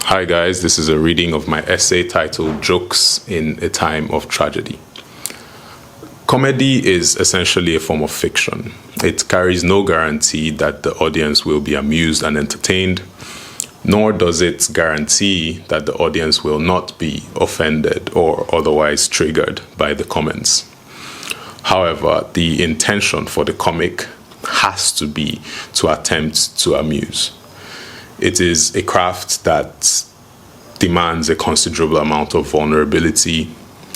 Hi guys, this is a reading of my essay titled Jokes in a Time of Tragedy. Comedy is essentially a form of fiction. It carries no guarantee that the audience will be amused and entertained, nor does it guarantee that the audience will not be offended or otherwise triggered by the comments. However, the intention for the comic has to be to attempt to amuse. It is a craft that demands a considerable amount of vulnerability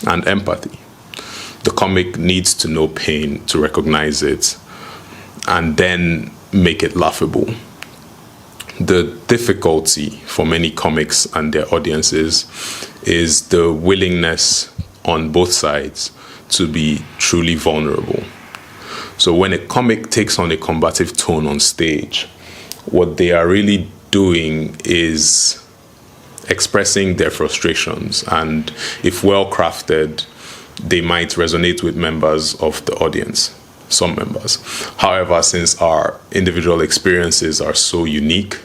and empathy. The comic needs to know pain to recognize it and then make it laughable. The difficulty for many comics and their audiences is the willingness on both sides to be truly vulnerable. So when a comic takes on a combative tone on stage, what they are really doing is expressing their frustrations, and if well crafted, they might resonate with members of the audience, some members. However, since our individual experiences are so unique,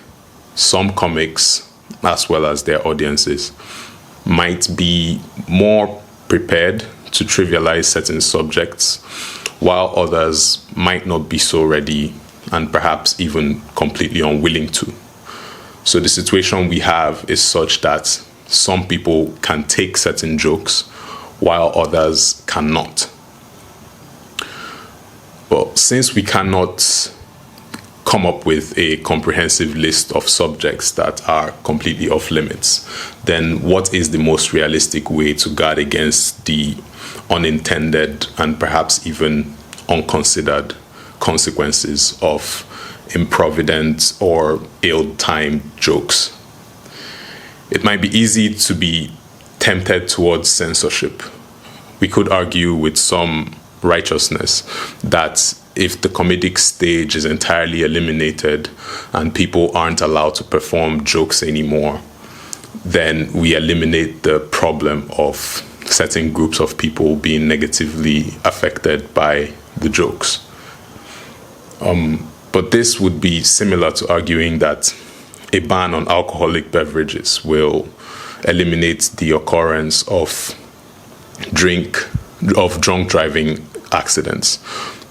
some comics, as well as their audiences, might be more prepared to trivialize certain subjects, while others might not be so ready and perhaps even completely unwilling to. So the situation we have is such that some people can take certain jokes while others cannot. But since we cannot come up with a comprehensive list of subjects that are completely off limits, then what is the most realistic way to guard against the unintended and perhaps even unconsidered consequences of improvident or ill-timed jokes? It might be easy to be tempted towards censorship. We could argue with some righteousness that if the comedic stage is entirely eliminated and people aren't allowed to perform jokes anymore, then we eliminate the problem of certain groups of people being negatively affected by the jokes. But this would be similar to arguing that a ban on alcoholic beverages will eliminate the occurrence of drunk driving accidents,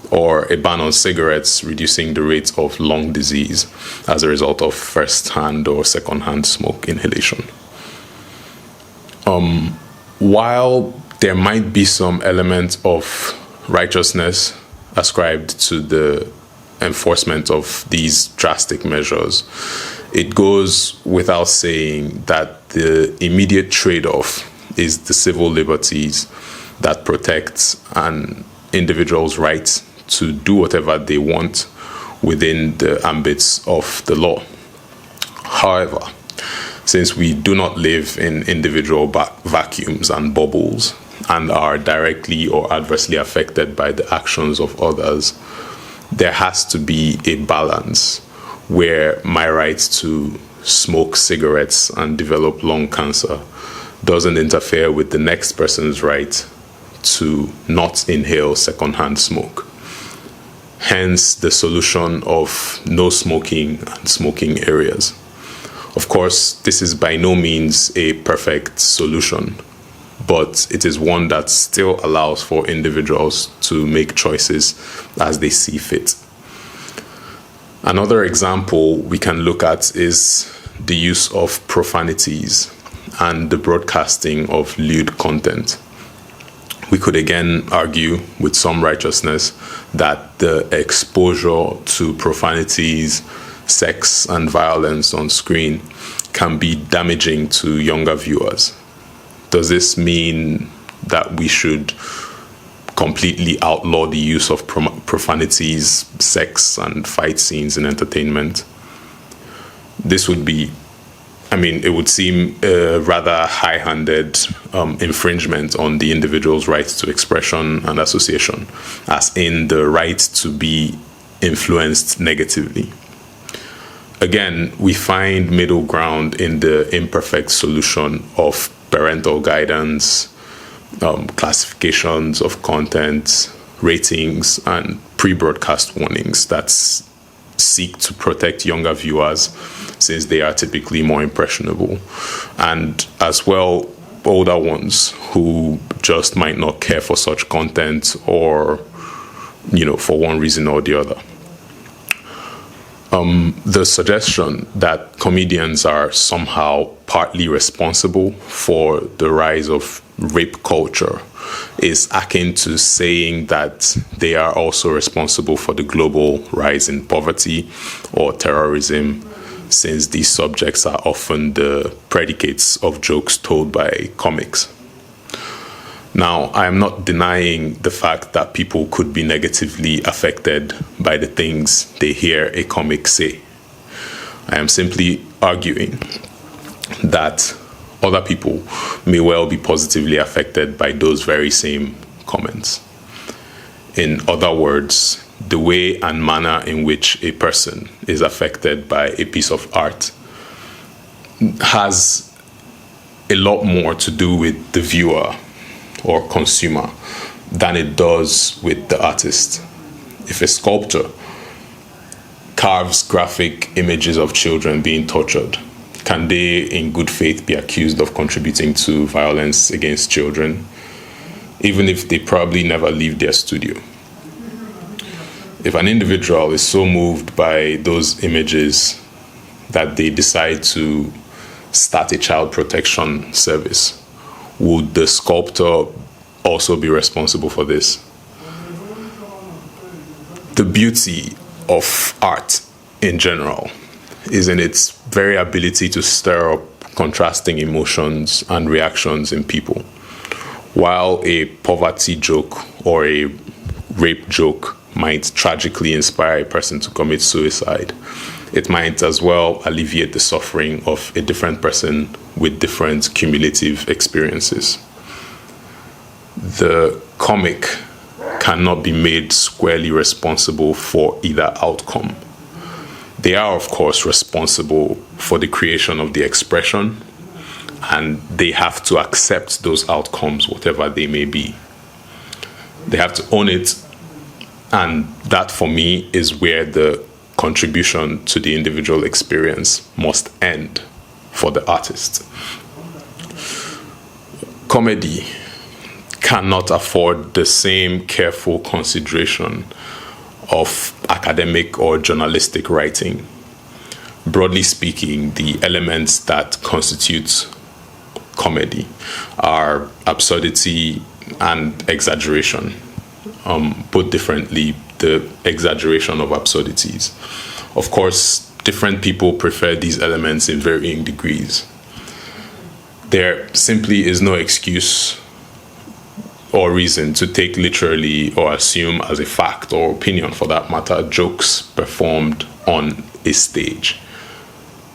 or a ban on cigarettes reducing the rate of lung disease as a result of first-hand or second-hand smoke inhalation. While there might be some element of righteousness ascribed to the enforcement of these drastic measures, it goes without saying that the immediate trade-off is the civil liberties that protect an individual's right to do whatever they want within the ambits of the law. However, since we do not live in individual vacuums and bubbles and are directly or adversely affected by the actions of others, there has to be a balance where my right to smoke cigarettes and develop lung cancer doesn't interfere with the next person's right to not inhale secondhand smoke. Hence the solution of no smoking and smoking areas. Of course, this is by no means a perfect solution, but it is one that still allows for individuals to make choices as they see fit. Another example we can look at is the use of profanities and the broadcasting of lewd content. We could again argue with some righteousness that the exposure to profanities, sex, and violence on screen can be damaging to younger viewers. Does this mean that we should completely outlaw the use of profanities, sex, and fight scenes in entertainment? This would be, it would seem a rather high-handed infringement on the individual's right to expression and association, as in the right to be influenced negatively. Again, we find middle ground in the imperfect solution of parental guidance, classifications of content, ratings, and pre-broadcast warnings that seek to protect younger viewers since they are typically more impressionable, and as well older ones who just might not care for such content, or for one reason or the other. The suggestion that comedians are somehow partly responsible for the rise of rape culture is akin to saying that they are also responsible for the global rise in poverty or terrorism, since these subjects are often the predicates of jokes told by comics. Now, I am not denying the fact that people could be negatively affected by the things they hear a comic say. I am simply arguing that other people may well be positively affected by those very same comments. In other words, the way and manner in which a person is affected by a piece of art has a lot more to do with the viewer or consumer than it does with the artist. If a sculptor carves graphic images of children being tortured, can they in good faith be accused of contributing to violence against children, even if they probably never leave their studio? If an individual is so moved by those images that they decide to start a child protection service, would the sculptor also be responsible for this? The beauty of art in general is in its very ability to stir up contrasting emotions and reactions in people. While a poverty joke or a rape joke might tragically inspire a person to commit suicide, it might as well alleviate the suffering of a different person with different cumulative experiences. The comic cannot be made squarely responsible for either outcome. They are, of course, responsible for the creation of the expression, and they have to accept those outcomes, whatever they may be. They have to own it, and that, for me, is where the contribution to the individual experience must end for the artist. Comedy cannot afford the same careful consideration of academic or journalistic writing. Broadly speaking, the elements that constitute comedy are absurdity and exaggeration. Put differently, the exaggeration of absurdities. Of course, different people prefer these elements in varying degrees. There simply is no excuse or reason to take literally or assume as a fact or opinion, for that matter, jokes performed on a stage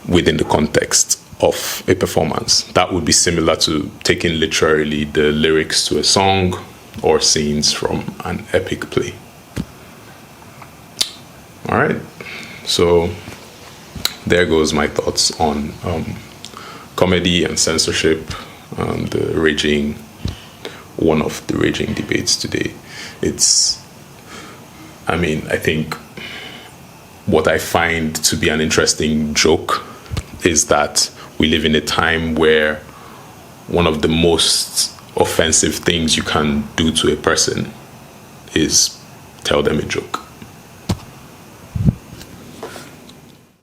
within the context of a performance. That would be similar to taking literally the lyrics to a song or scenes from an epic play. All right, so there goes my thoughts on comedy and censorship, one of the raging debates today. I think what I find to be an interesting joke is that we live in a time where one of the most offensive things you can do to a person is tell them a joke.